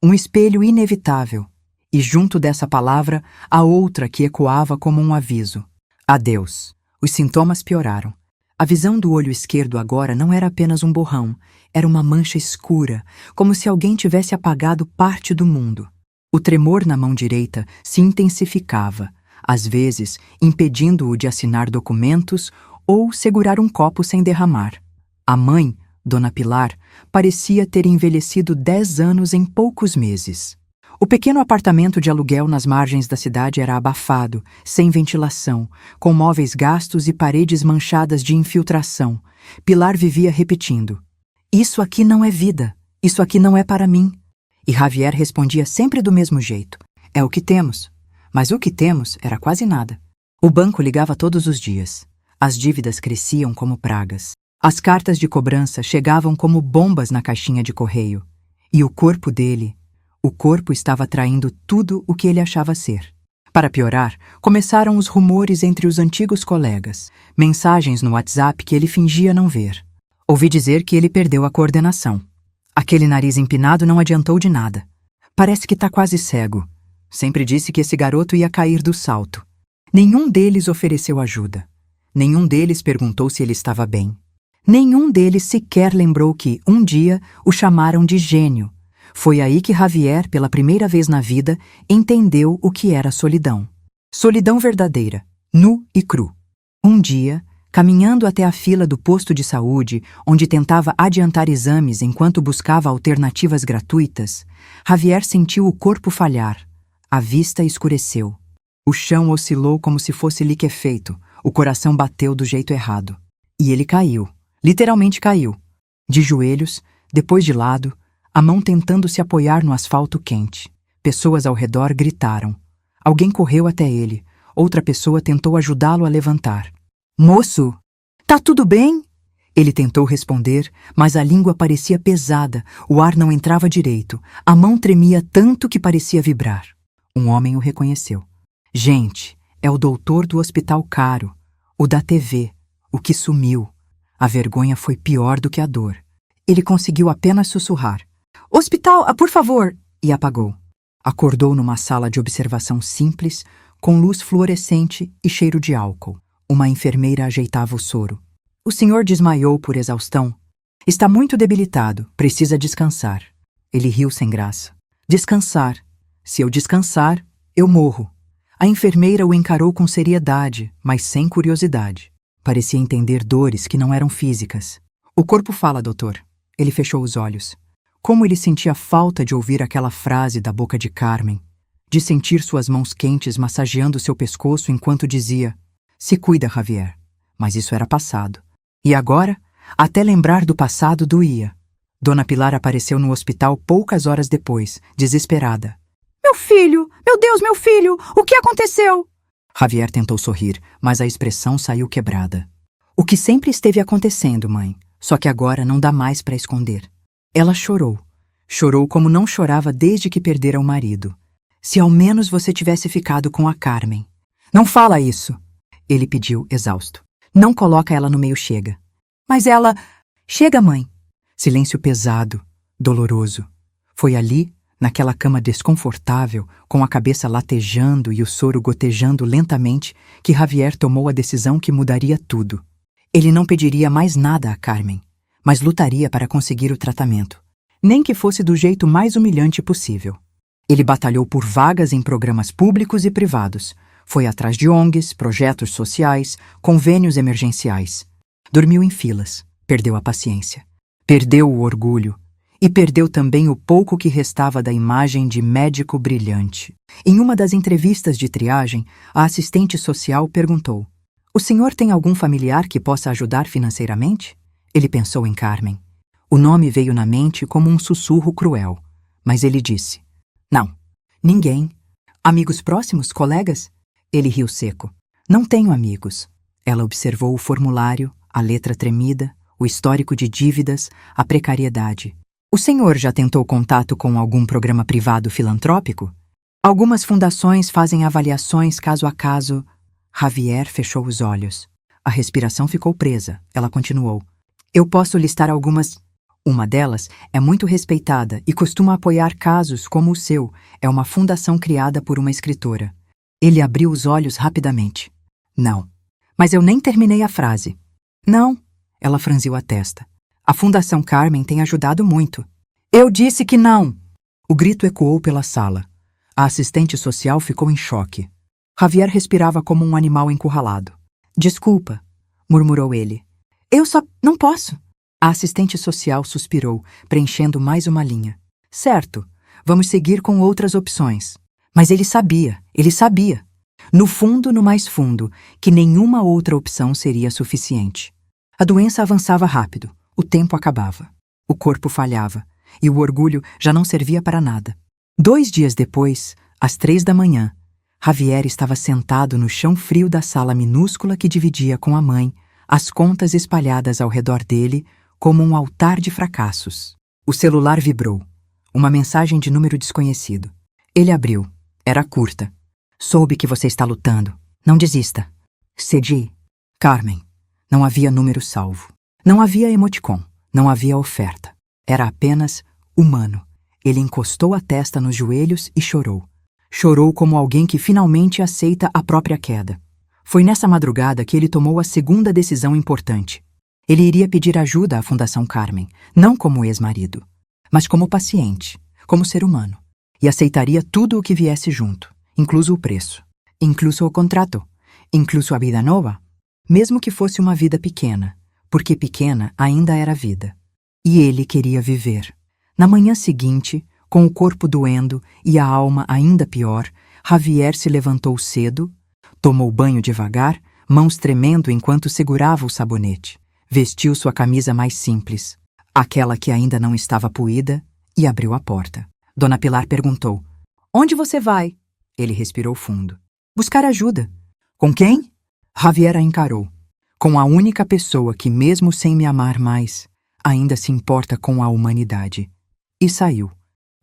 um espelho inevitável, e junto dessa palavra, a outra que ecoava como um aviso: adeus. Os sintomas pioraram. A visão do olho esquerdo agora não era apenas um borrão, era uma mancha escura, como se alguém tivesse apagado parte do mundo. O tremor na mão direita se intensificava, às vezes impedindo-o de assinar documentos ou segurar um copo sem derramar. A mãe, Dona Pilar, parecia ter envelhecido 10 anos em poucos meses. O pequeno apartamento de aluguel nas margens da cidade era abafado, sem ventilação, com móveis gastos e paredes manchadas de infiltração. Pilar vivia repetindo: "Isso aqui não é vida. Isso aqui não é para mim." E Javier respondia sempre do mesmo jeito: "É o que temos." Mas o que temos era quase nada. O banco ligava todos os dias. As dívidas cresciam como pragas. As cartas de cobrança chegavam como bombas na caixinha de correio. E o corpo estava traindo tudo o que ele achava ser. Para piorar, começaram os rumores entre os antigos colegas, mensagens no WhatsApp que ele fingia não ver. Ouvi dizer que ele perdeu a coordenação. Aquele nariz empinado não adiantou de nada. Parece que tá quase cego. Sempre disse que esse garoto ia cair do salto. Nenhum deles ofereceu ajuda. Nenhum deles perguntou se ele estava bem. Nenhum deles sequer lembrou que, um dia, o chamaram de gênio. Foi aí que Javier, pela primeira vez na vida, entendeu o que era solidão. Solidão verdadeira, nu e cru. Um dia, caminhando até a fila do posto de saúde, onde tentava adiantar exames enquanto buscava alternativas gratuitas, Javier sentiu o corpo falhar. A vista escureceu. O chão oscilou como se fosse liquefeito. O coração bateu do jeito errado. E ele caiu. Literalmente caiu. De joelhos, depois de lado, a mão tentando se apoiar no asfalto quente. Pessoas ao redor gritaram. Alguém correu até ele. Outra pessoa tentou ajudá-lo a levantar. "Moço, tá tudo bem?" Ele tentou responder, mas a língua parecia pesada, o ar não entrava direito, a mão tremia tanto que parecia vibrar. Um homem o reconheceu. "Gente, é o doutor do hospital caro, o da TV, o que sumiu." A vergonha foi pior do que a dor. Ele conseguiu apenas sussurrar: "Hospital, por favor!" e apagou. Acordou numa sala de observação simples, com luz fluorescente e cheiro de álcool. Uma enfermeira ajeitava o soro. "O senhor desmaiou por exaustão. Está muito debilitado, precisa descansar." Ele riu sem graça. "Descansar. Se eu descansar, eu morro." A enfermeira o encarou com seriedade, mas sem curiosidade. Parecia entender dores que não eram físicas. "O corpo fala, doutor." Ele fechou os olhos. Como ele sentia falta de ouvir aquela frase da boca de Carmen, de sentir suas mãos quentes massageando seu pescoço enquanto dizia: "Se cuida, Javier." Mas isso era passado. E agora, até lembrar do passado doía. Dona Pilar apareceu no hospital poucas horas depois, desesperada. "Meu filho! Meu Deus, meu filho! O que aconteceu?" Javier tentou sorrir, mas a expressão saiu quebrada. "O que sempre esteve acontecendo, mãe, só que agora não dá mais para esconder." Ela chorou. Chorou como não chorava desde que perdera o marido. "Se ao menos você tivesse ficado com a Carmen." "Não fala isso!" Ele pediu, exausto. "Não coloca ela no meio, chega." "Mas ela..." "Chega, mãe." Silêncio pesado, doloroso. Foi ali, naquela cama desconfortável, com a cabeça latejando e o soro gotejando lentamente, que Javier tomou a decisão que mudaria tudo. Ele não pediria mais nada a Carmen, mas lutaria para conseguir o tratamento, nem que fosse do jeito mais humilhante possível. Ele batalhou por vagas em programas públicos e privados, foi atrás de ONGs, projetos sociais, convênios emergenciais. Dormiu em filas, perdeu a paciência. Perdeu o orgulho e perdeu também o pouco que restava da imagem de médico brilhante. Em uma das entrevistas de triagem, a assistente social perguntou: "O senhor tem algum familiar que possa ajudar financeiramente?" Ele pensou em Carmen. O nome veio na mente como um sussurro cruel, mas ele disse: "Não, ninguém. Amigos próximos, colegas?" Ele riu seco. "Não tenho amigos." Ela observou o formulário, a letra tremida, o histórico de dívidas, a precariedade. "O senhor já tentou contato com algum programa privado filantrópico? Algumas fundações fazem avaliações caso a caso." Javier fechou os olhos. A respiração ficou presa. Ela continuou: "Eu posso listar algumas. Uma delas é muito respeitada e costuma apoiar casos como o seu. É uma fundação criada por uma escritora." Ele abriu os olhos rapidamente. "Não." "Mas eu nem terminei a frase." "Não." Ela franziu a testa. "A Fundação Carmen tem ajudado muito." "Eu disse que não!" O grito ecoou pela sala. A assistente social ficou em choque. Javier respirava como um animal encurralado. "Desculpa", murmurou ele. "Eu só não posso." A assistente social suspirou, preenchendo mais uma linha. "Certo, vamos seguir com outras opções." Mas ele sabia. No fundo, no mais fundo, que nenhuma outra opção seria suficiente. A doença avançava rápido, o tempo acabava. O corpo falhava, e o orgulho já não servia para nada. 2 dias depois, às 3 da manhã, Javier estava sentado no chão frio da sala minúscula que dividia com a mãe, as contas espalhadas ao redor dele como um altar de fracassos. O celular vibrou. Uma mensagem de número desconhecido. Ele abriu. Era curta. "Soube que você está lutando. Não desista." Cedi. Carmen. Não havia número salvo. Não havia emoticon. Não havia oferta. Era apenas humano. Ele encostou a testa nos joelhos e chorou. Chorou como alguém que finalmente aceita a própria queda. Foi nessa madrugada que ele tomou a segunda decisão importante. Ele iria pedir ajuda à Fundação Carmen, não como ex-marido, mas como paciente, como ser humano. E aceitaria tudo o que viesse junto, incluso o preço, incluso o contrato, incluso a vida nova, mesmo que fosse uma vida pequena, porque pequena ainda era vida. E ele queria viver. Na manhã seguinte, com o corpo doendo e a alma ainda pior, Javier se levantou cedo, tomou banho devagar, mãos tremendo enquanto segurava o sabonete. Vestiu sua camisa mais simples, aquela que ainda não estava puída, e abriu a porta. Dona Pilar perguntou: "Onde você vai?" Ele respirou fundo. "Buscar ajuda." "Com quem?" Javier a encarou. "Com a única pessoa que, mesmo sem me amar mais, ainda se importa com a humanidade." E saiu.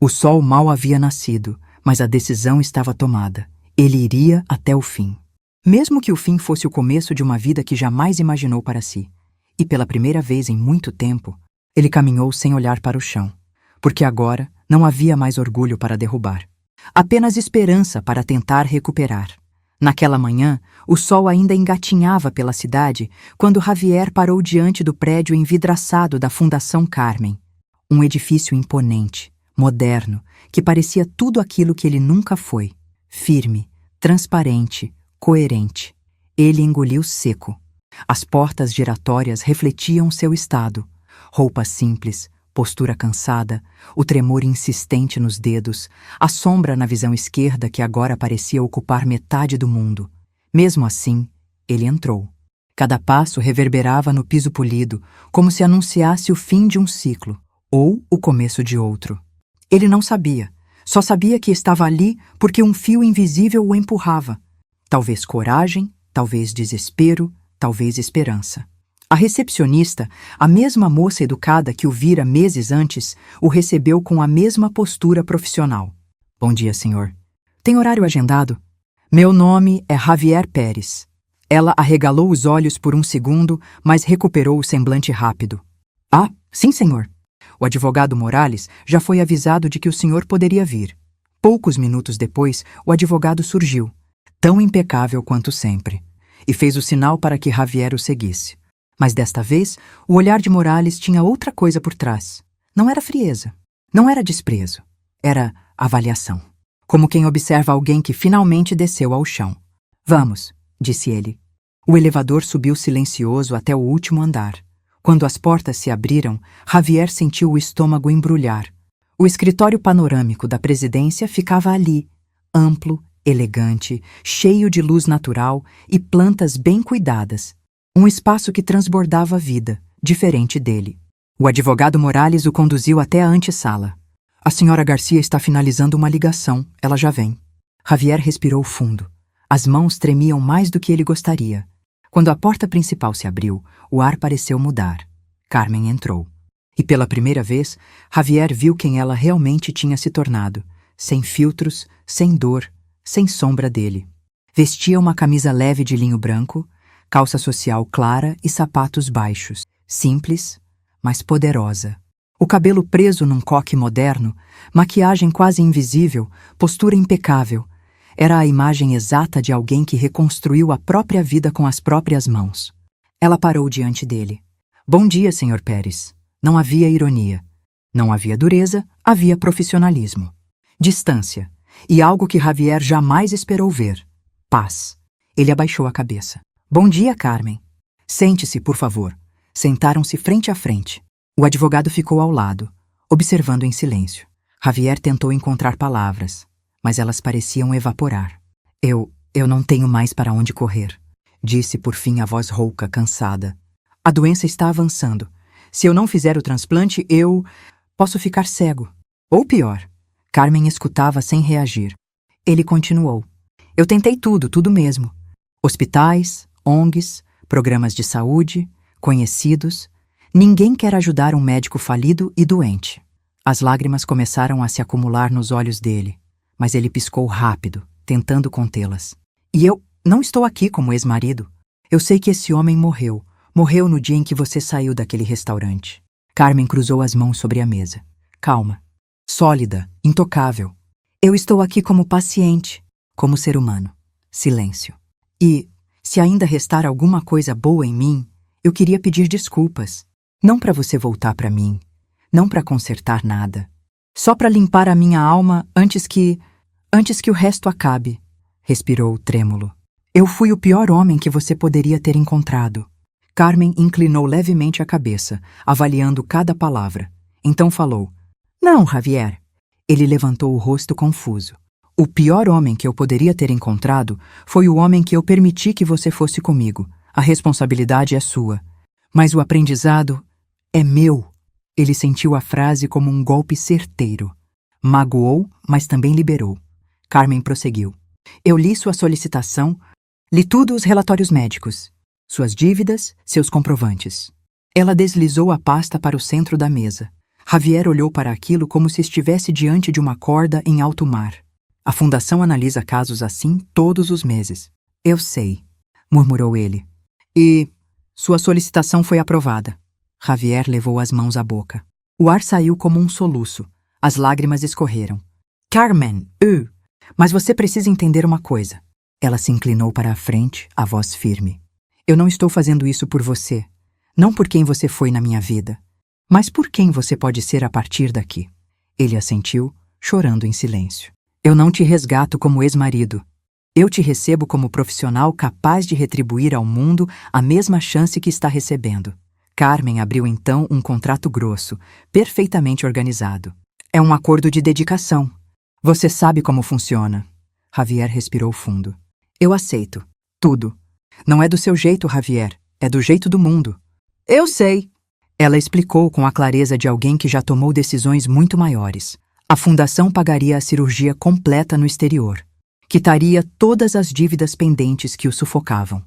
O sol mal havia nascido, mas a decisão estava tomada. Ele iria até o fim. Mesmo que o fim fosse o começo de uma vida que jamais imaginou para si. E pela primeira vez em muito tempo, ele caminhou sem olhar para o chão, porque agora não havia mais orgulho para derrubar. Apenas esperança para tentar recuperar. Naquela manhã, o sol ainda engatinhava pela cidade quando Javier parou diante do prédio envidraçado da Fundação Carmen. Um edifício imponente, moderno, que parecia tudo aquilo que ele nunca foi. Firme, transparente, coerente. Ele engoliu seco. As portas giratórias refletiam seu estado. Roupa simples, postura cansada, o tremor insistente nos dedos, a sombra na visão esquerda que agora parecia ocupar metade do mundo. Mesmo assim, ele entrou. Cada passo reverberava no piso polido, como se anunciasse o fim de um ciclo, ou o começo de outro. Ele não sabia, só sabia que estava ali porque um fio invisível o empurrava. Talvez coragem, talvez desespero, talvez esperança. A recepcionista, a mesma moça educada que o vira meses antes, o recebeu com a mesma postura profissional. "Bom dia, senhor. Tem horário agendado?" "Meu nome é Javier Pérez." Ela arregalou os olhos por um segundo, mas recuperou o semblante rápido. "Ah, sim, senhor. O advogado Morales já foi avisado de que o senhor poderia vir." Poucos minutos depois, o advogado surgiu, tão impecável quanto sempre, e fez o sinal para que Javier o seguisse. Mas desta vez, o olhar de Morales tinha outra coisa por trás. Não era frieza, não era desprezo, era avaliação. Como quem observa alguém que finalmente desceu ao chão. "Vamos", disse ele. O elevador subiu silencioso até o último andar. Quando as portas se abriram, Javier sentiu o estômago embrulhar. O escritório panorâmico da presidência ficava ali, amplo, elegante, cheio de luz natural e plantas bem cuidadas. Um espaço que transbordava vida, diferente dele. O advogado Morales o conduziu até a antessala. A senhora Garcia está finalizando uma ligação, ela já vem. Javier respirou fundo. As mãos tremiam mais do que ele gostaria. Quando a porta principal se abriu, o ar pareceu mudar. Carmen entrou. E pela primeira vez, Javier viu quem ela realmente tinha se tornado, sem filtros, sem dor, sem sombra dele. Vestia uma camisa leve de linho branco, calça social clara e sapatos baixos. Simples, mas poderosa. O cabelo preso num coque moderno, maquiagem quase invisível, postura impecável. Era a imagem exata de alguém que reconstruiu a própria vida com as próprias mãos. Ela parou diante dele. Bom dia, Sr. Pérez. Não havia ironia. Não havia dureza, havia profissionalismo. Distância. E algo que Javier jamais esperou ver. Paz. Ele abaixou a cabeça. Bom dia, Carmen. Sente-se, por favor. Sentaram-se frente a frente. O advogado ficou ao lado, observando em silêncio. Javier tentou encontrar palavras, mas elas pareciam evaporar. Eu não tenho mais para onde correr, disse por fim a voz rouca, cansada. A doença está avançando. Se eu não fizer o transplante, eu posso ficar cego. Ou pior. Carmen escutava sem reagir. Ele continuou. Eu tentei tudo mesmo. Hospitais, ONGs, programas de saúde, conhecidos. Ninguém quer ajudar um médico falido e doente. As lágrimas começaram a se acumular nos olhos dele, mas ele piscou rápido, tentando contê-las. E eu não estou aqui como ex-marido. Eu sei que esse homem morreu. Morreu no dia em que você saiu daquele restaurante. Carmen cruzou as mãos sobre a mesa. Calma. Sólida, intocável. Eu estou aqui como paciente, como ser humano. Silêncio. E, se ainda restar alguma coisa boa em mim, eu queria pedir desculpas. Não para você voltar para mim. Não para consertar nada. Só para limpar a minha alma antes que o resto acabe. Respirou trêmulo. Eu fui o pior homem que você poderia ter encontrado. Carmen inclinou levemente a cabeça, avaliando cada palavra. Então falou. Não, Javier. Ele levantou o rosto confuso. O pior homem que eu poderia ter encontrado foi o homem que eu permiti que você fosse comigo. A responsabilidade é sua. Mas o aprendizado é meu. Ele sentiu a frase como um golpe certeiro. Magoou, mas também liberou. Carmen prosseguiu. Eu li sua solicitação, li tudo os relatórios médicos, suas dívidas, seus comprovantes. Ela deslizou a pasta para o centro da mesa. Javier olhou para aquilo como se estivesse diante de uma corda em alto mar. A fundação analisa casos assim todos os meses. Eu sei, murmurou ele. E sua solicitação foi aprovada. Javier levou as mãos à boca. O ar saiu como um soluço. As lágrimas escorreram. Carmen, mas você precisa entender uma coisa. Ela se inclinou para a frente, a voz firme. Eu não estou fazendo isso por você. Não por quem você foi na minha vida. Mas por quem você pode ser a partir daqui. Ele assentiu, chorando em silêncio. Eu não te resgato como ex-marido. Eu te recebo como profissional capaz de retribuir ao mundo a mesma chance que está recebendo. Carmen abriu então um contrato grosso, perfeitamente organizado. É um acordo de dedicação. Você sabe como funciona. Javier respirou fundo. Eu aceito. Tudo. Não é do seu jeito, Javier. É do jeito do mundo. Eu sei. Ela explicou com a clareza de alguém que já tomou decisões muito maiores. A fundação pagaria a cirurgia completa no exterior. Quitaria todas as dívidas pendentes que o sufocavam.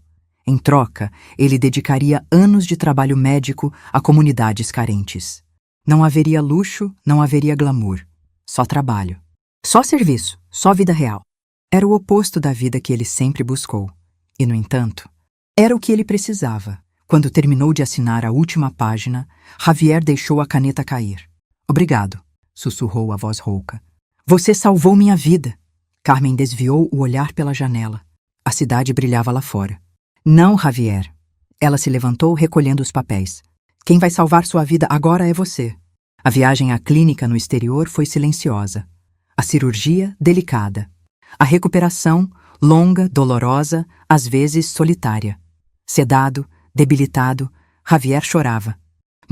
Em troca, ele dedicaria anos de trabalho médico a comunidades carentes. Não haveria luxo, não haveria glamour. Só trabalho. Só serviço, só vida real. Era o oposto da vida que ele sempre buscou. E, no entanto, era o que ele precisava. Quando terminou de assinar a última página, Javier deixou a caneta cair. Obrigado, sussurrou a voz rouca. Você salvou minha vida. Carmen desviou o olhar pela janela. A cidade brilhava lá fora. Não, Javier. Ela se levantou, recolhendo os papéis. Quem vai salvar sua vida agora é você. A viagem à clínica no exterior foi silenciosa. A cirurgia, delicada. A recuperação, longa, dolorosa, às vezes solitária. Sedado, debilitado, Javier chorava.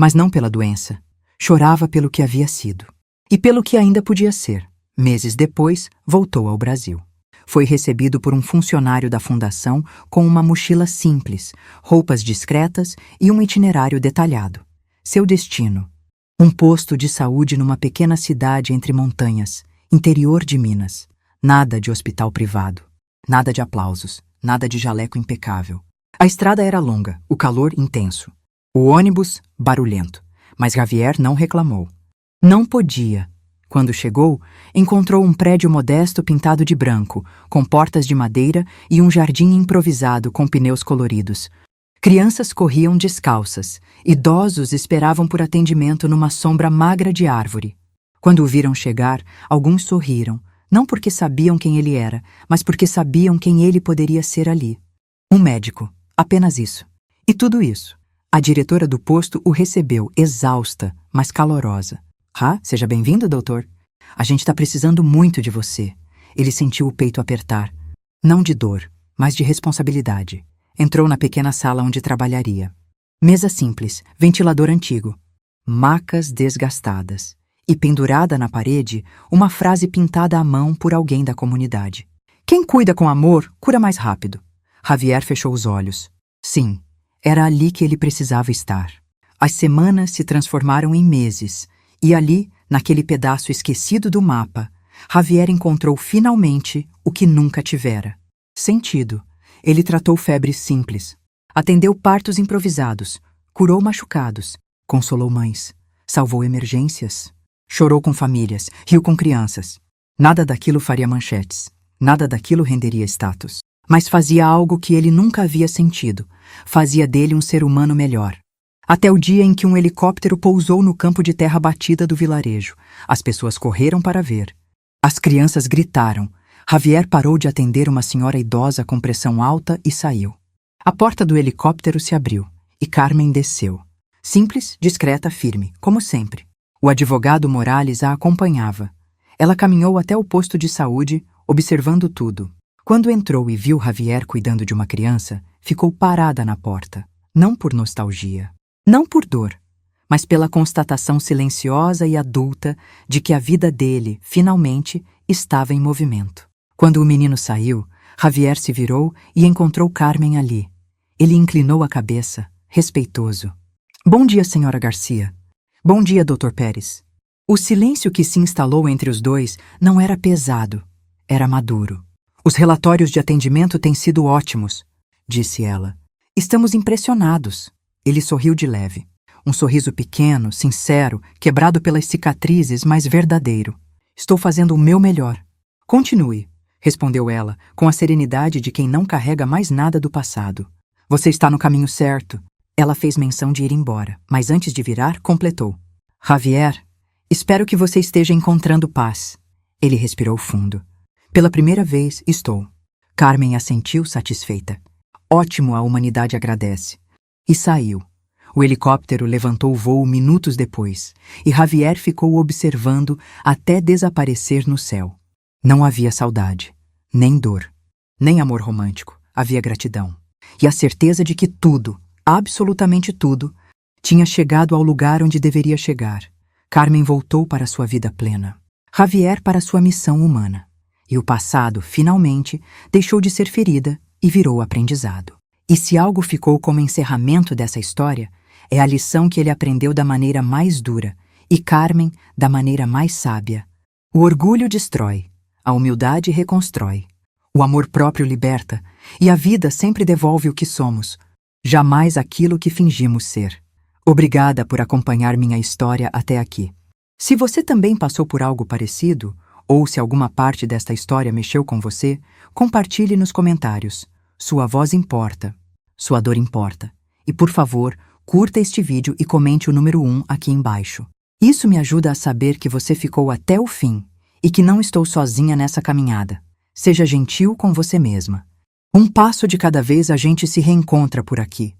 Mas não pela doença. Chorava pelo que havia sido. E pelo que ainda podia ser. Meses depois, voltou ao Brasil. Foi recebido por um funcionário da fundação com uma mochila simples, roupas discretas e um itinerário detalhado. Seu destino: um posto de saúde numa pequena cidade entre montanhas, interior de Minas. Nada de hospital privado. Nada de aplausos. Nada de jaleco impecável. A estrada era longa, o calor intenso. O ônibus, barulhento. Mas Javier não reclamou. Não podia. Quando chegou, encontrou um prédio modesto pintado de branco, com portas de madeira e um jardim improvisado com pneus coloridos. Crianças corriam descalças. Idosos esperavam por atendimento numa sombra magra de árvore. Quando o viram chegar, alguns sorriram, não porque sabiam quem ele era, mas porque sabiam quem ele poderia ser ali. Um médico, apenas isso. E tudo isso. A diretora do posto o recebeu, exausta, mas calorosa. Seja bem-vindo, doutor. A gente está precisando muito de você. Ele sentiu o peito apertar. Não de dor, mas de responsabilidade. Entrou na pequena sala onde trabalharia. Mesa simples, ventilador antigo. Macas desgastadas. E pendurada na parede, uma frase pintada à mão por alguém da comunidade. Quem cuida com amor, cura mais rápido. Javier fechou os olhos. Sim, era ali que ele precisava estar. As semanas se transformaram em meses. E ali, naquele pedaço esquecido do mapa, Javier encontrou finalmente o que nunca tivera. Sentido. Ele tratou febres simples. Atendeu partos improvisados. Curou machucados. Consolou mães. Salvou emergências. Chorou com famílias. Riu com crianças. Nada daquilo faria manchetes. Nada daquilo renderia status. Mas fazia algo que ele nunca havia sentido. Fazia dele um ser humano melhor. Até o dia em que um helicóptero pousou no campo de terra batida do vilarejo. As pessoas correram para ver. As crianças gritaram. Javier parou de atender uma senhora idosa com pressão alta e saiu. A porta do helicóptero se abriu e Carmen desceu. Simples, discreta, firme, como sempre. O advogado Morales a acompanhava. Ela caminhou até o posto de saúde, observando tudo. Quando entrou e viu Javier cuidando de uma criança, ficou parada na porta. Não por nostalgia. Não por dor, mas pela constatação silenciosa e adulta de que a vida dele, finalmente, estava em movimento. Quando o menino saiu, Javier se virou e encontrou Carmen ali. Ele inclinou a cabeça, respeitoso. Bom dia, senhora Garcia. Bom dia, Dr. Pérez. O silêncio que se instalou entre os dois não era pesado, era maduro. Os relatórios de atendimento têm sido ótimos, disse ela. Estamos impressionados. Ele sorriu de leve. Um sorriso pequeno, sincero, quebrado pelas cicatrizes, mas verdadeiro. Estou fazendo o meu melhor. Continue, respondeu ela, com a serenidade de quem não carrega mais nada do passado. Você está no caminho certo. Ela fez menção de ir embora, mas antes de virar, completou. Javier, espero que você esteja encontrando paz. Ele respirou fundo. Pela primeira vez, estou. Carmen assentiu satisfeita. Ótimo, a humanidade agradece. E saiu. O helicóptero levantou o voo minutos depois, e Javier ficou observando até desaparecer no céu. Não havia saudade, nem dor, nem amor romântico. Havia gratidão. E a certeza de que tudo, absolutamente tudo, tinha chegado ao lugar onde deveria chegar. Carmen voltou para sua vida plena. Javier para sua missão humana. E o passado, finalmente, deixou de ser ferida e virou aprendizado. E se algo ficou como encerramento dessa história, é a lição que ele aprendeu da maneira mais dura e Carmen da maneira mais sábia. O orgulho destrói, a humildade reconstrói. O amor próprio liberta e a vida sempre devolve o que somos, jamais aquilo que fingimos ser. Obrigada por acompanhar minha história até aqui. Se você também passou por algo parecido, ou se alguma parte desta história mexeu com você, compartilhe nos comentários. Sua voz importa. Sua dor importa. E, por favor, curta este vídeo e comente o número 1 aqui embaixo. Isso me ajuda a saber que você ficou até o fim e que não estou sozinha nessa caminhada. Seja gentil com você mesma. Um passo de cada vez a gente se reencontra por aqui.